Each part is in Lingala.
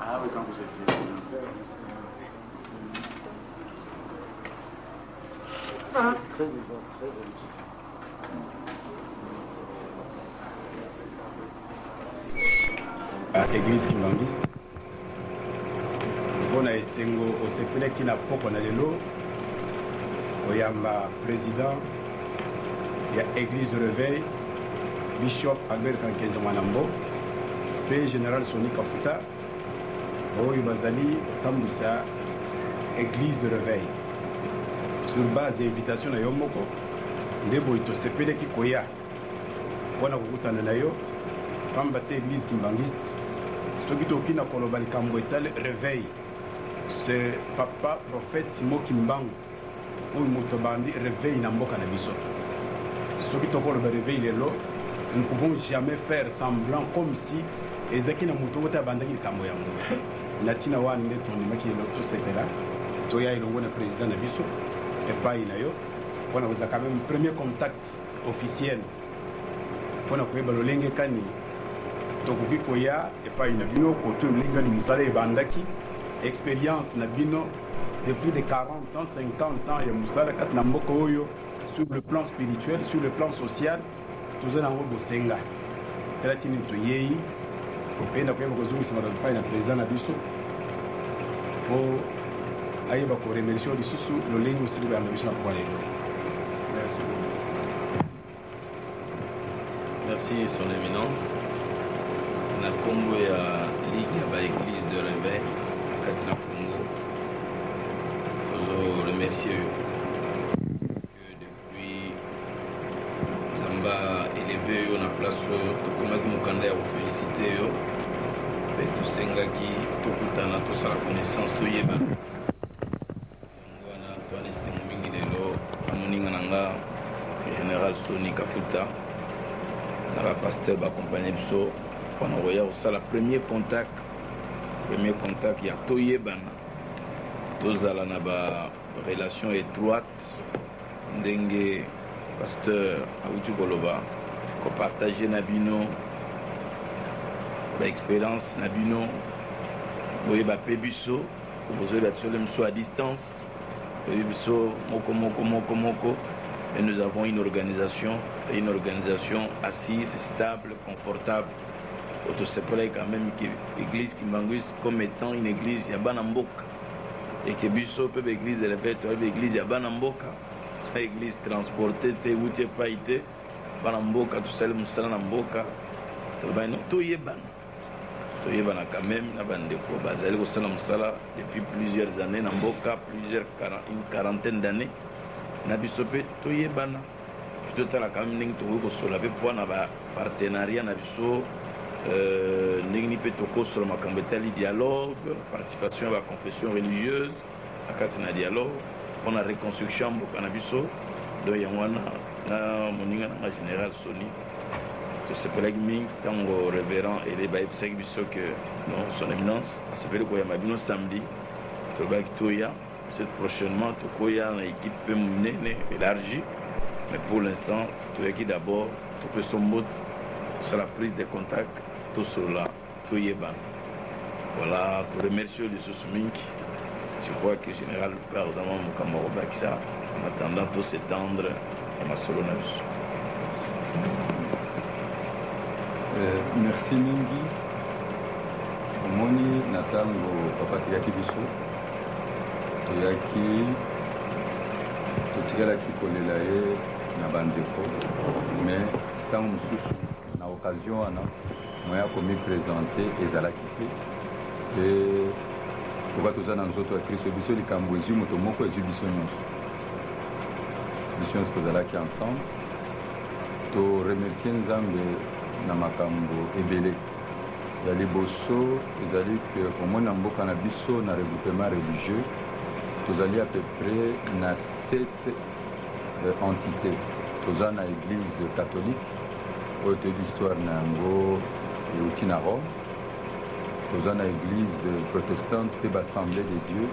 Ah oui, quand vous étiez. Très bien, très bien. Église kimbangiste mpona esengo osepelaki na poko na lelo oyamba président ya église réveil bishop Albert Kankezi Mwanambo pe général Soni Kafuta oyo bazali kotambwisa église de réveil sur base ya invitation na yo moko nde boye tosepelaki koya mpona kokutana na yo pamba te église kimbangiste soki toki na koloba likambo etali réveil c'est papa prophète Simo Kimbangu oyo moto bandi réveil na mboka na biso soki tokoloba réveil lelo nous ne pouvons jamais faire semblant comme si ezaki na moto oyo abandaki likambo yango na ntina wana nde tondimaki lelo tosepela toya elongo na président na biso epai na yo mpona kozala quand même premier contact officiel mpona koyeba lolenge kani tokoki koya epai na bino koto lolenge ni mosala ebandaki expérience na bino de plus de 40 ans 50 ans ya mosala kati na mboka oyo sur le plan spirituel sur le plan social toza nango bosenga tala tini toyei kopenda koyeba kozongisa makambo epai na président na biso po ayeba koremercie lisusu lolenge osili koyamba biso na kokwa lelo. Merci son éminence. Na Congo ya ligue ya ba église de réveil kati na Congo tozo remercier que depuis Zamba élevé yo na place tokomaki mokanda ya kofélicité yo pe tosengaki tokutana tosala connaissance toyeba yango wana toana esengo mingi lelo amoninga na nga général Soni Kafuta na bapaster baakompagne biso mpona koya kosala premier contact ya toyebana tozala na barelation étroite ndenge pasteur awuti koloba kopartage na bino baexpérience na bino boyeba mpe biso bozoyeba biso le miso à distance boyebi biso moko et nous avons une organisation assise, stable, confortable. Autosepolai quand même que l'église Kimbangiste comme étant une église ya Banamboka et que biso peut l'église répète l'église ya Banamboka, c'est église transportée te outie païté Banamboka tout seul musala Namboka to ba no to yebana quand même na bande ko bazali ko sala musala depuis plusieurs années Namboka une quarantaine d'années na biso pe to yebana totala quand même ndenge tokoki kosola mpe mpo na bapartenariat na biso ndenge ni mpe tokosola makambo etali dialogue participation ya baconfession religieuse na kati na dialogue mpo na reconstruction ya mboka na biso do yango wana na moninga nanga général Soni tosepelaki mingi ntango révérend ele bayebisaki biso ke non son éminence asepeli koyamba bino samedi tolobaki toya cette prochainement tokoya na équipe mpe monene élargie. Mais pour l'instant, tout est d'abord, tout peut son mot sur la prise de contact, tout cela, tout y est ban. Voilà, tout remercie de ce soumink. Je crois que le général, par exemple, Moukamoro Baksa, en attendant tout s'étendre à ma solo navus. Merci Mingi. Omoni Natango Papa Tiaki Biso. Toyaki, Totigalaki Kolelae. Na bandeko mais ntango mosusu na occasion wana moya komi présente ezalaki te e toka toza na nzoto ya kristo biso likambo ezwi moto moko ezwi biso nyonso tozalaki ensemble toremercie nzambe na makambo ebele ya liboso ezali ke omona mboka na biso na regroupement religieux tozali à peu près na 7 entité toza na église catholique oyo toyebi histoire na yango euti na Rome toza na église protestante mpe bassemblée de Dieu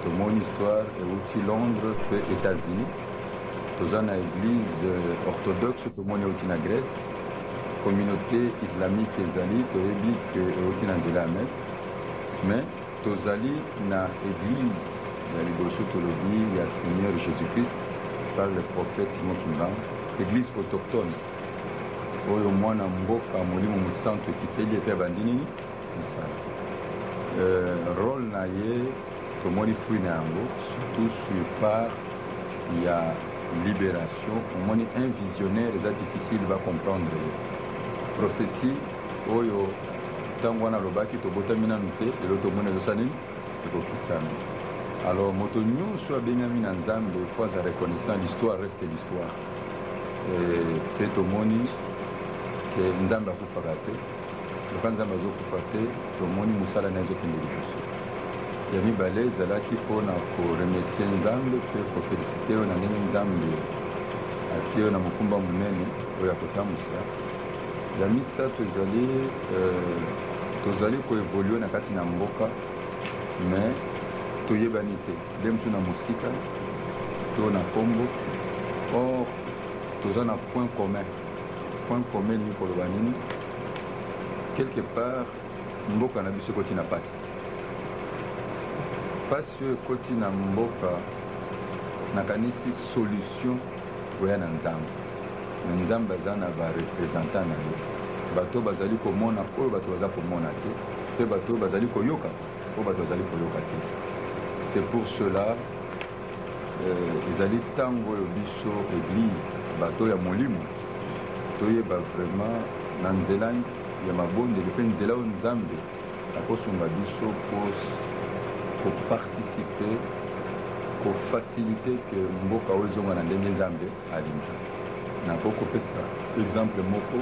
tomoni histoire euti Londres mpe États-Unis toza na église orthodoxe tomoni euti na Grèce communauté islamique ezali toyebi ke euti na nzela ya maître mais tozali na église ya liboso tolobi ya Seigneur Jésus-Christ par le prophète Simon Kimbangu, église autochtone oyo mwana mboka molimo mosantu ekiteli epe abandi nini mosala. Rôle na ye tomoni fruit na yango surtout sur part ya libération. Omoni un visionnaire eza difficile va comprendre prophétie oyo ntango wana alobaki tobotami nanu te lelo tomoni ezosala nini ekokisana. Alors moto nyonso abengami na nzambe fo aza reconnaissant, l'histoire reste l'histoire. Pe tomoni ke nzambe akufaka te, loka nzambe azokufa te tomoni mosala na ezokende liboso. Ya mibale ezalaki mpona koremercie nzambe mpe kofélicite oyo na ndenge nzambe atie oyo na mokumba monene oyo akotambusa. Ya misato ezali tozali koevolue na kati na mboka mais toyebani te nde mosu na mosika to na kombo. Or toza na point commun nini koloba nini quelque part mboka na biso ekoti na pasi oyo ekoti na mboka nakanisi solution koya na nzambe. Na nzambe aza na barepresentant na ye, bato bazali komona oyo bato baza komona te, mpe bato oyo bazali koyoka oyo bato bazali koyoka te. C'est pour cela ezali ntango oyo biso église bato ya molimo toyeba vraiment na nzela ya mabondeli mpe nzela oyo nzambe akosunga biso koparticipe kofacilite ke mboka oyo ezonga na ndenge nzambe alingi. Nakokopesa exemple moko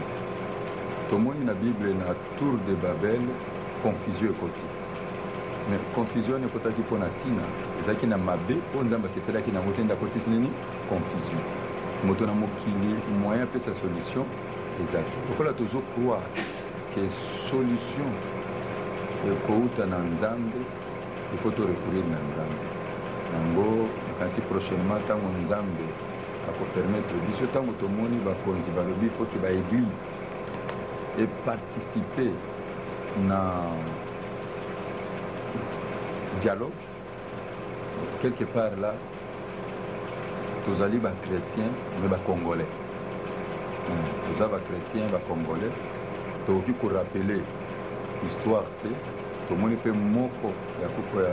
tomoni na Bible na Tour de Babel confusion ekoti, mais confusion ekotaki mpo na ntina ezalaki na mabe oyo nzambe asepelaki nango te nde akotisi nini confusion. Moto na mokili moyen apesa solution ezaki lokola tozocroire ke solution ekouta na nzambe, il faut recourir na nzambe yango. Nakanisi prochainement ntango nzambe akopermettre biso ntango tomoni bakonzi balobi faut ke baéglise eparticipe na dialogue quelque part là tozali bachrétien mais bacongolais, toza bachrétien bacongolais tokoki korapele histoire te. Tomoni mpe moko ya kufa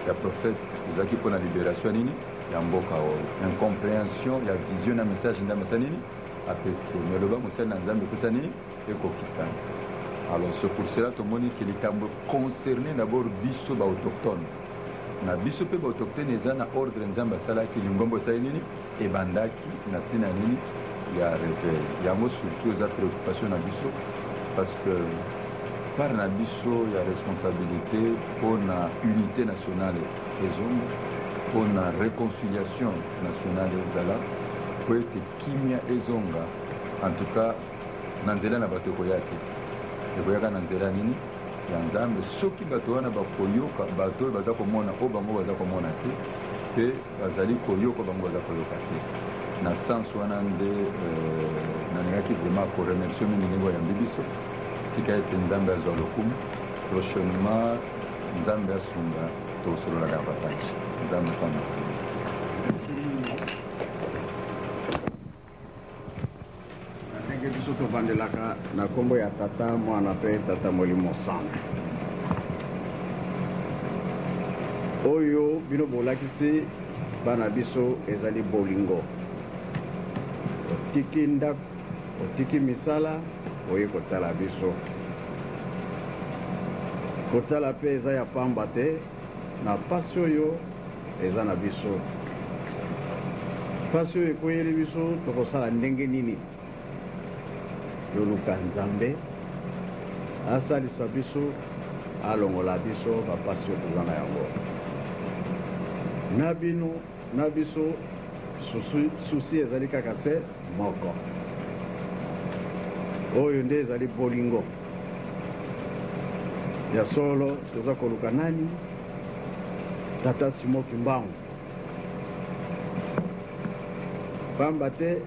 ya prophète ezalaki mpo na libération nini ya mboka oyo, incompréhension ya vision na message nzambe asa nini apesi, mais loba mosali na nzambe ekosa nini ekokisana. Alors c'est pour cela tomoni ke likambo concerné d'abord biso baautochtone na biso mpe baautochtone eza na ordre nzambe asalaki lingombo esali nini ebandaki na ntina nini ya réveil yango. Surtout eza préoccupation na biso parce que par na biso ya responsabilité mpona unité nationale ezonga, mpona réconciliation nationale ezala, po ete kimia ezonga en tout cas na nzela na bato ekoya te, ekoyaka na nzela nini ya nzambe. Soki bato wana bakoyoka bato oyo baza komona oyo bango baza komona te, mpe bazali koyoka bango baza koyoka te. Na sens wana nde nalingaki vraiment koremercie mingi ndenge oyambi biso. Tika ete nzambe azwa lokumu prochainement, nzambe asunga tosololaka partage. Nzambe pamba ndenge biso tovandelaka na nkombo ya tata mwana mpe tata molimo santu oyo bino bolakisi bana biso ezali bolingo. Otiki ndako, otiki misala, oye kotala biso. Kotala pe eza ya pamba te, na pasi oyo eza na biso. Pasi oyo ekoyeli biso tokosala ndenge nini yoluka nzambe asalisa biso, alongola biso bapasi oyo toza na yango. Na bino na biso susi ezali kaka se moko oyo nde ezali bolingo ya solo. Toza koluka nani? Tata Simon Kimbangu. Pamba te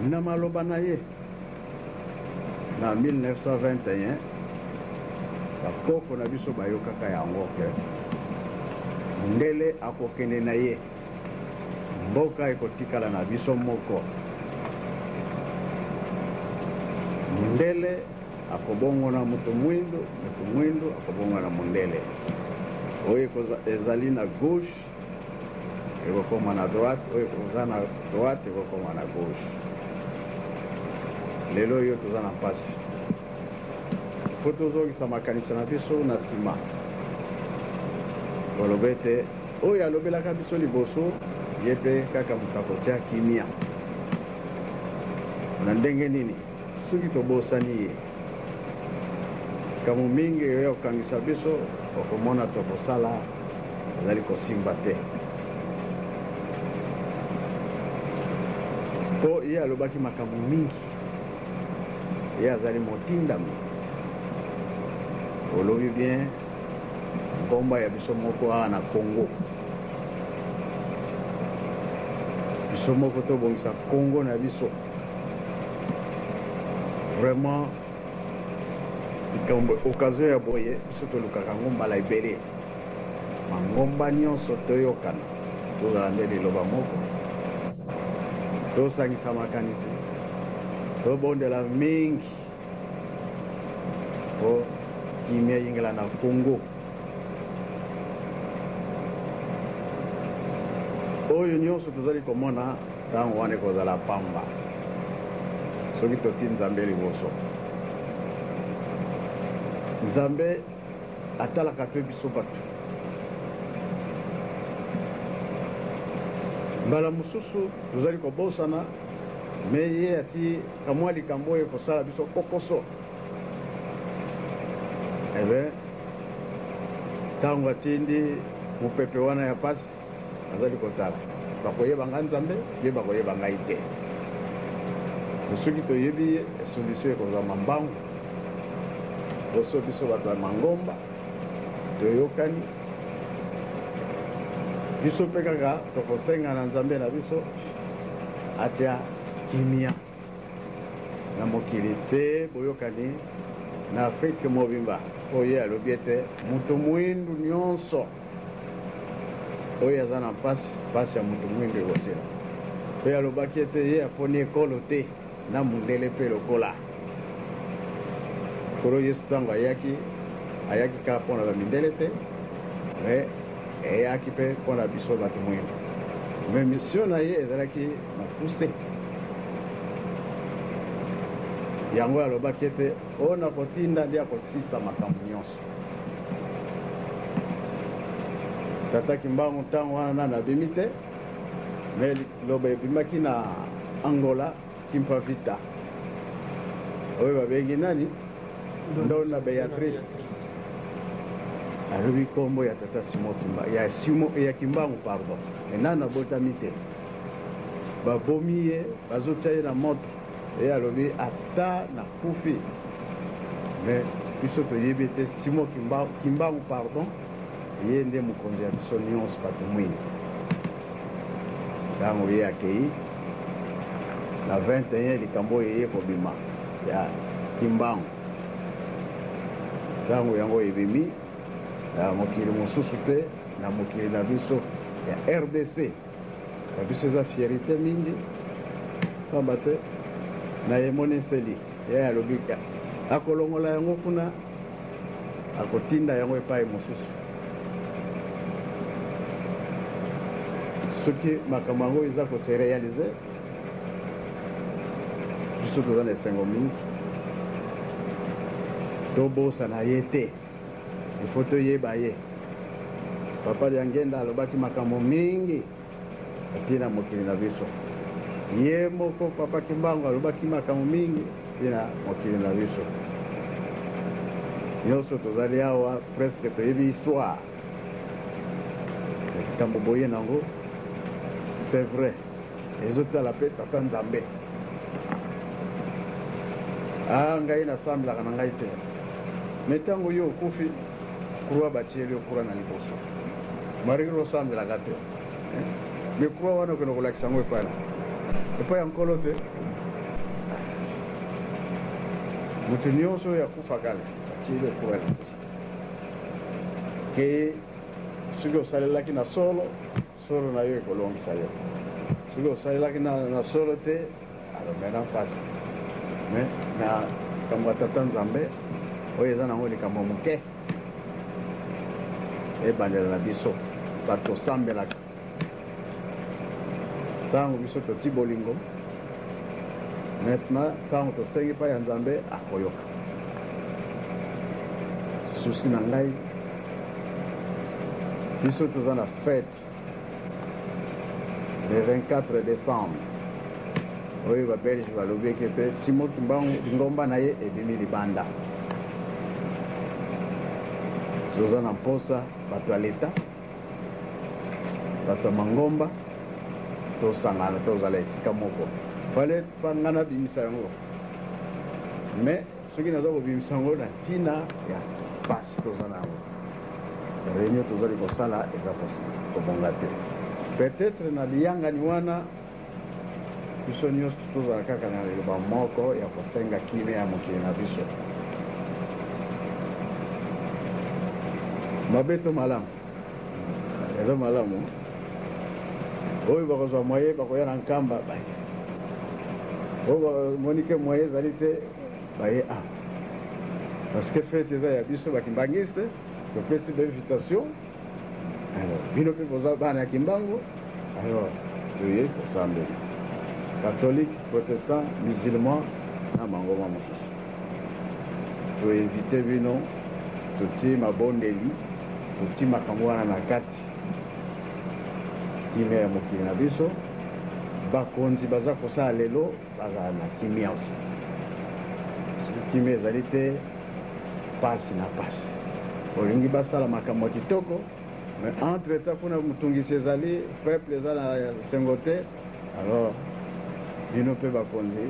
na maloba na ye na 1921 bakoko na biso bayokaka yango ke ndele akokende na ye mboka ekotikala na biso moko mundele akobongona mutu mwindu akobongona mundele oyo ezali na gauche ekokoma na droite oyo ekoza na droite ekokoma na gauche lelo oyo toza na mpasi po tozongisa makanisi na biso na nsima olobe ete oyo alobelaka biso liboso ye mpe kaka moto akotia kimia na ndenge nini soki tobosani ye kamo mingi oyo okangisa biso okomona tokosala ezali kosimba te po ye alobaki makambo mingi ye azali motindami olobi bien ngomba ya biso moko awa na Congo biso moko tobongisa Congo na biso vraiment occasion ya boye biso tolukaka ngomba la ebele mangomba nyonso toyokana tozala nde liloba moko tosangisa makanisi tobondela mingi po kimia yingela na Congo oyo nyonso tozali komona ntango wana ekozala pamba soki toti nzambe liboso nzambe atalaka mpe biso bato mbala mosusu tozali kobosana me ye ati kamwa likambo oyo ekosala biso kokoso ebe ntango atindi mopepe wana ya pasi azali kotala bakoyebanga nzambe ye bakoyeba ngai te soki toyebi ye esolution ekozama mbangu boso biso bato ya mangomba toyokani biso mpe kaka tokosenga na nzambe na biso atia kimia na mokili mpe boyokani na Afrique mobimba oyo alobi ete mutu mwindu nyonso oyo aza na mpasi ya mutu mwindu ekosila mpe alobaki ete ye aponi ekolo te na mundele mpe lokola kolo yesu ntango ayaki kaka mpona bamindele te me eyaki mpe mpona biso bato mwindu me misio na ye ezalaki mokuse yango alobaki ete oyo nakotinda ndi akosisa makambo nyonso tataki mbangu ntango wana nana abimi te me loba ebimaki na Angola Kimpavita oyo babengi nani ndona Beatrice alobi kombo ya tata ya Kimbangu pardon enana botami te babomi ye bazotia ye na moto ye alobi ata na kufi me biso toyebi ete Simon Kimbangu pardon ye nde mokonzi ya biso nyonso bato mwini ntango ye akei na 21 likambo oyo ye kobima ya Kimbangu ntango yango ebimi na mokili mosusu te na mokili na biso ya RDC na biso eza fierité mingi pamba te na yemoneseli ye alobika akolongola yango kuna akotinda yango epai mosusu soki makambo yango eza kose réalize biso toza na esengo mingi tobosana ye te ifo toyeba ye papa ya ngenda alobaki makambo mingi atina mokili na biso ye moko papa Kimbangu alobaki makambo mingi tina mokili na biso nyonso tozali awa presque toyebi histoire likambo boye nango c'est vrai ezotala mpe tata nzambe ngai nasambelaka na ngai te me ntango yo okufi kurwa batieli okura na liboso mariki osambelaka te me kurwa wana okende kolakisa yango epai ya nkolo te moto nyonso oyo akufa kala atieli okura na liboso ke soki osalelaki na solo solo na yo ekolongisa yo soki osalelaki na solo te alomela mpasi me na likambo ya tata nzambe oyo eza nango likambo moke ebandela na biso bato osambelaka ntango biso toti bolingo maintenant ntango tosengi mpa ya nzambe akoyoka susi na ngai biso toza na fete le 24 décembre oyo babelge balobeki mpe simoki ngomba na ye ebimi libanda toza na mposa bato ya leta bato ya mangomba tosangana tozala esika moko fale nga nabimisa yango me soki naza kobimisa yango na ntina ya pasi toza na yango réunion tozali kosala eza kobonga te peut-être na liyangani wana biso nyonso tozala kaka na liloba moko ya kosenga kimia ya mokili na biso mabe to malamu eza malamu oyo bakozwa moye bakoya na nkamba baye oyo bamonike moye ezali te baye a parce que fete eza ya biso bakimbangisi te topesi bainvitation alors bino mpe boza bana ya kimbangu alors toye tosambeli catholique protestant musulman na mangoma mosusu toinvite bino totie mabondeli totie makambo wana na kati kimia ya mokili na biso bakonzi baza kosala lelo bazala na kimia osi soki kimia ezali te pasi na pasi olingi basala makambo ya kitoko mais entre temps mpona motungisi ezali peuple eza na sengo te alors bino mpe bakonzi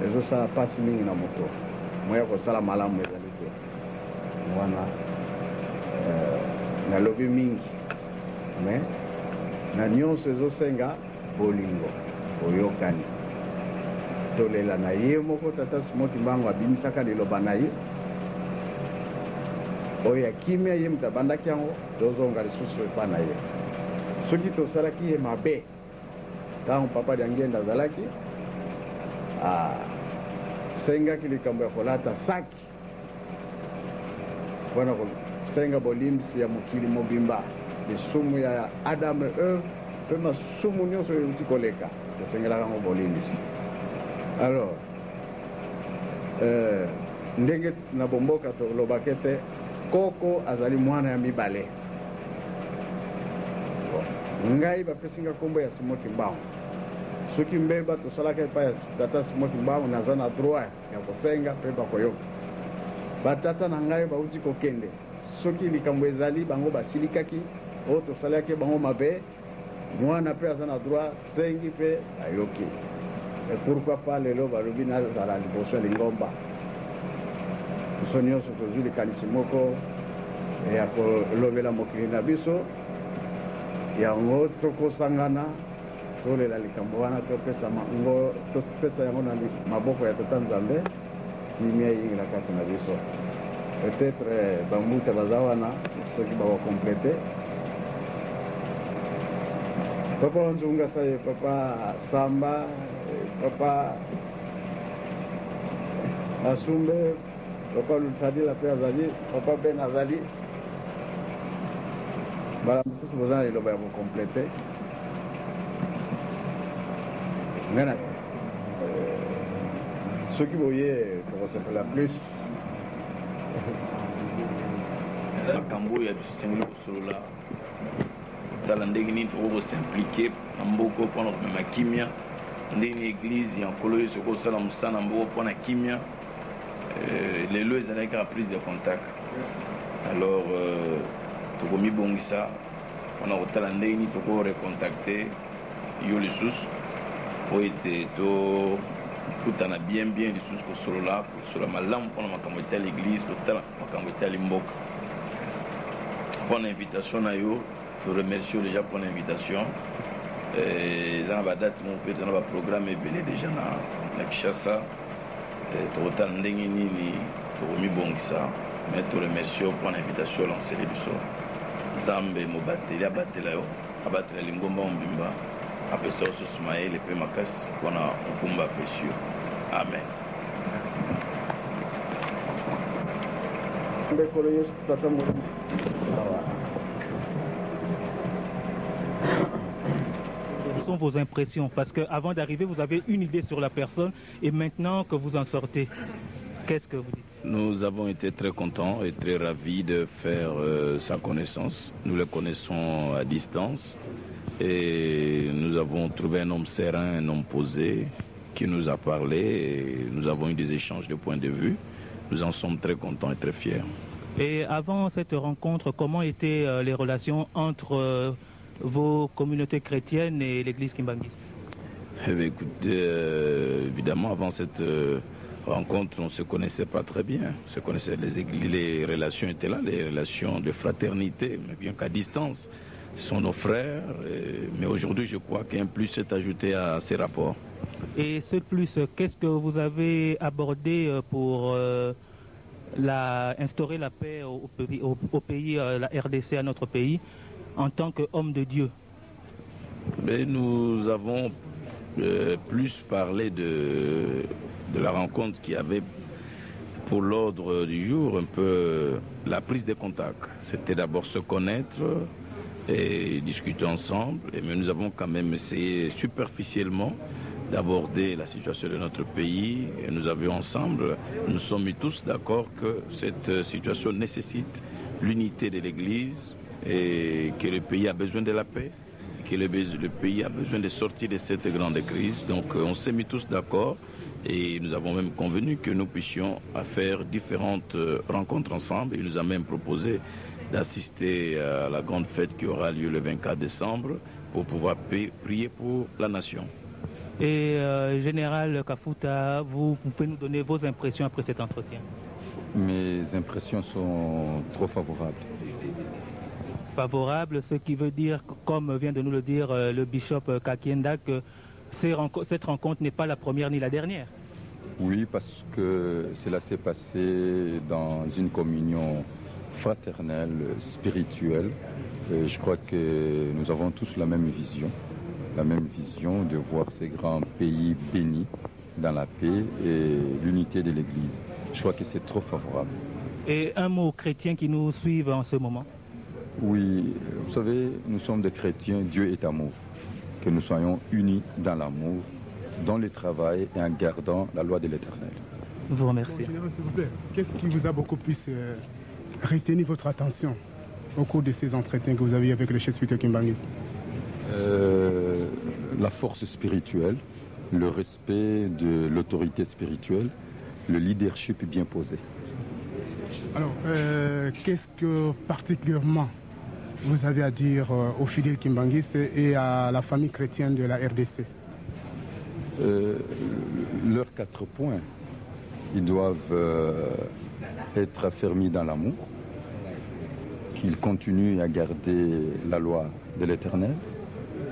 ezosala pasi mingi na moto moya kosala malamu ezali te wana nalobi mingi mais na nyonso ezosenga bolingo boyokani tolela na ye moko tata simoti mbango abimisaka liloba na ye oyo ya kimia ye moto abandaki yango tozonga lisusu epa na ye soki tosalaki ye mabe ntango papa liangenda azalaki asengaki likambo ya kolata saki mpona kosenga bolimbisi ya mokili mobimba lisumu ya adamu eve mpe masumu nyonso euti koleka tosengelaka yango bolimbisi alors ndenge na bomboka tolobaka te koko azali mwana ya mibale ngai bapesinga nkombo ya simoti mbangu soki mbeba tosalaka epai ya tata simoti mbangu naza na droit ya kosenga mpe bakoyoka batata na ngai bauti kokende soki likambo ezali bango basilikaki oyo tosalaki bango mabe mwana mpe aza na droit sengi mpe ayoki et pourquoi pas lelo balobi nazala liboso ya lingomba biso nyonso tozwi likanisi moko ya kolobela mokili na biso yango tokosangana tolela likambo wana topesa yango na maboko ya tata nzambe kimia yingi na kati na biso peut-être bambuta baza wana soki bawakomplete papa wanzunga saye papa samba papa asumbe papa lusadila mpe azali papa ben azali mbala mosusu boza na liloba ya kokomplete ngana soki boye tokosepela plus makambo oyo ya biso esengeli kosolola tala ndenge nini tokoki kosimplike na mboka mpona komema kimia ndenge nini eglize ya nkolo oyo soki osala mosala na mboka mpona kimia lelo ezalaki kaka prise de contact alors tokomibongisa mpona kotala ndenge nini tokorecontacte yo lisusu po ete tokutana bien lisusu kosolola malamu mpona makambo etali église kotala makambo etali mboka mpona invitation na yo toremercie yo déjà mpona invitation eza na badate moko mpe tona baprogramme ebele déjà na Kinshasa tokotala ndenge nini tokomibongisa mais toremercie yo mpona invitation olancele biso Zambe mobateli abatela yo abatela lingomba mbimba apesa oso sumaele pe makasi mpona okumba pesio. Amen. Quelles sont vos impressions? Parce qu'avant d'arriver, vous avez une idée sur la personne et maintenant que vous en sortez, qu'est-ce que vous dites? Nous avons été très contents et très ravis de faire sa connaissance. Nous le connaissons à distance et nous avons trouvé un homme serein, un homme posé qui nous a parlé et nous avons eu des échanges de points de vue. Nous en sommes très contents et très fiers. Et avant cette rencontre, comment étaient les relations entre vos communautés chrétiennes et l'église Kimbanguiste? Eh bien, écoutez, évidemment, avant cette rencontre, on ne se connaissait pas très bien. On se connaissait, les relations étaient là, les relations de fraternité, mais bien qu'à distance. Ce sont nos frères, mais aujourd'hui, je crois qu'un plus s'est ajouté à ces rapports. Et ce plus, qu'est-ce que vous avez abordé pour instaurer la paix au pays, la RDC, à notre pays, en tant qu'homme de Dieu? Mais nous avons plus parlé de la rencontre qui avait pour l'ordre du jour un peu la prise de contact. C'était d'abord se connaître et discuter ensemble, mais nous avons quand même essayé superficiellement d'aborder la situation de notre pays et nous avions ensemble, nous sommes tous d'accord que cette situation nécessite l'unité de l'Église et que le pays a besoin de la paix, que le pays a besoin de sortir de cette grande crise. Donc on s'est mis tous d'accord et nous avons même convenu que nous puissions faire différentes rencontres ensemble. Il nous a même proposé d'assister à la grande fête qui aura lieu le 24 décembre pour pouvoir prier pour la nation. Et Général Kafuta, vous pouvez nous donner vos impressions après cet entretien? Mes impressions sont trop favorables. Favorables, ce qui veut dire, comme vient de nous le dire le bishop Kakienda, que cette rencontre n'est pas la première ni la dernière. Oui, parce que cela s'est passé dans une communion fraternelle, spirituelle. Et je crois que nous avons tous la même vision de voir ces grands pays bénis dans la paix et l'unité de l'Église. Je crois que c'est trop favorable. Et un mot aux chrétiens qui nous suivent en ce moment? Oui, vous savez, nous sommes des chrétiens, Dieu est amour. Que nous soyons unis dans l'amour, dans le travail et en gardant la loi de l'Éternel. Je vous remercie. Bon, général, s'il vous plaît, qu'est-ce qui vous a beaucoup plus retenu votre attention au cours de ces entretiens que vous avez eu avec le chef spirituel Kimbanguiste? La force spirituelle, le respect de l'autorité spirituelle, le leadership bien posé. Alors, qu'est-ce que particulièrement vous avez à dire aux fidèles kimbanguistes et à la famille chrétienne de la RDC? Leurs 4 points, ils doivent être affermis dans l'amour, qu'ils continuent à garder la loi de l'Éternel,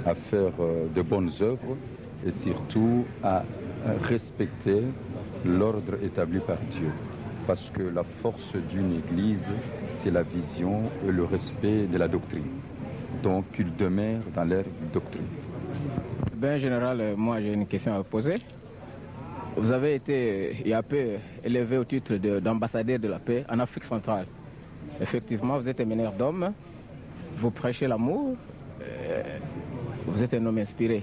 à faire de bonnes œuvres et surtout à respecter l'ordre établi par Dieu. Parce que la force d'une église, c'est la vision et le respect de la doctrine. Donc qu'ils demeurent dans leur doctrine. Ben, général, moi j'ai une question à vous poser. Vous avez été, il y a peu, élevé au titre d'ambassadeur de la paix en Afrique centrale. Effectivement, vous êtes un meneur d'hommes, vous prêchez l'amour, vous êtes un homme inspiré.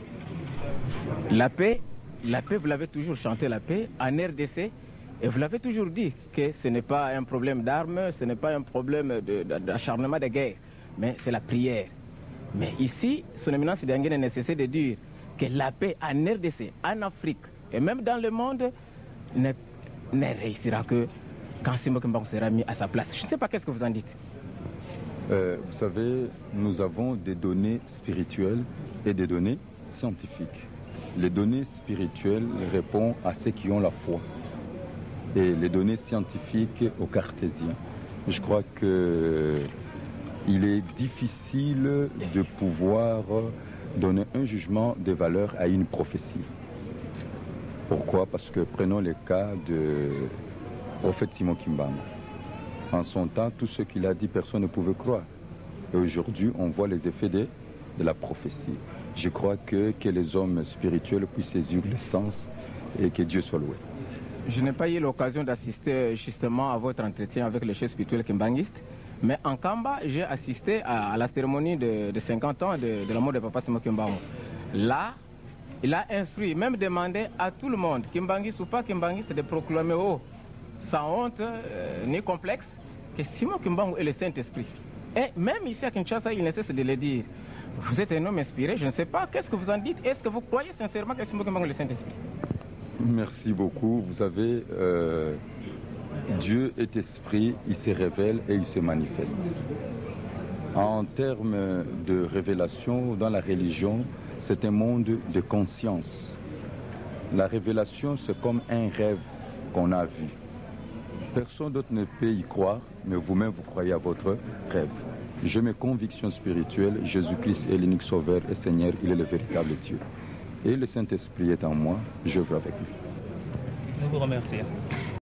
La paix, vous l'avez toujours chanté, la paix, en RDC, et vous l'avez toujours dit que ce n'est pas un problème d'armes, ce n'est pas un problème d'acharnement de guerre, mais c'est la prière. Mais ici, son éminence Dangene ne cessé de dire que la paix en RDC, en Afrique, et même dans le monde, ne réussira que quand Simba Kimbangu sera mis à sa place. Je ne sais pas qu'est-ce que vous en dites. Vous savez, nous avons des données spirituelles et des données scientifiques. Les données spirituelles répondent à ceux qui ont la foi et les données scientifiques aux cartésiens. Je crois qu'il est difficile de pouvoir donner un jugement de valeur à une prophétie. Pourquoi? Parce que prenons le cas de prophète Simon Kimbangu. En son temps, tout ce qu'il a dit, personne ne pouvait croire. Et aujourd'hui, on voit les effets de la prophétie. Je crois que les hommes spirituels puissent saisir le sens et que Dieu soit loué. Je n'ai pas eu l'occasion d'assister justement à votre entretien avec le chef spirituel kimbanguiste, mais en Kamba, j'ai assisté à la cérémonie de 50 ans de la mort de Papa Simon Kimbangu. Là, il a instruit, même demandé à tout le monde, kimbanguiste ou pas kimbanguiste, de proclamer haut, sans honte ni complexe, que Simon Kimbangu est le Saint-Esprit. Et même ici à Kinshasa, il ne cesse de le dire. Vous êtes un homme inspiré, je ne sais pas, qu'est-ce que vous en dites? Est-ce que vous croyez sincèrement que Simon Kimbangu est le Saint-Esprit? Merci beaucoup. Vous savez, Dieu est esprit, il se révèle et il se manifeste. En termes de révélation, dans la religion, c'est un monde de conscience. La révélation, c'est comme un rêve qu'on a vu. Personne d'autre ne peut y croire, mais vous-même, vous croyez à votre rêve. J'ai mes convictions spirituelles, Jésus-Christ est l'unique sauveur et Seigneur, il est le véritable Dieu. Et le Saint-Esprit est en moi, j'œuvre avec lui. Je vous remercie.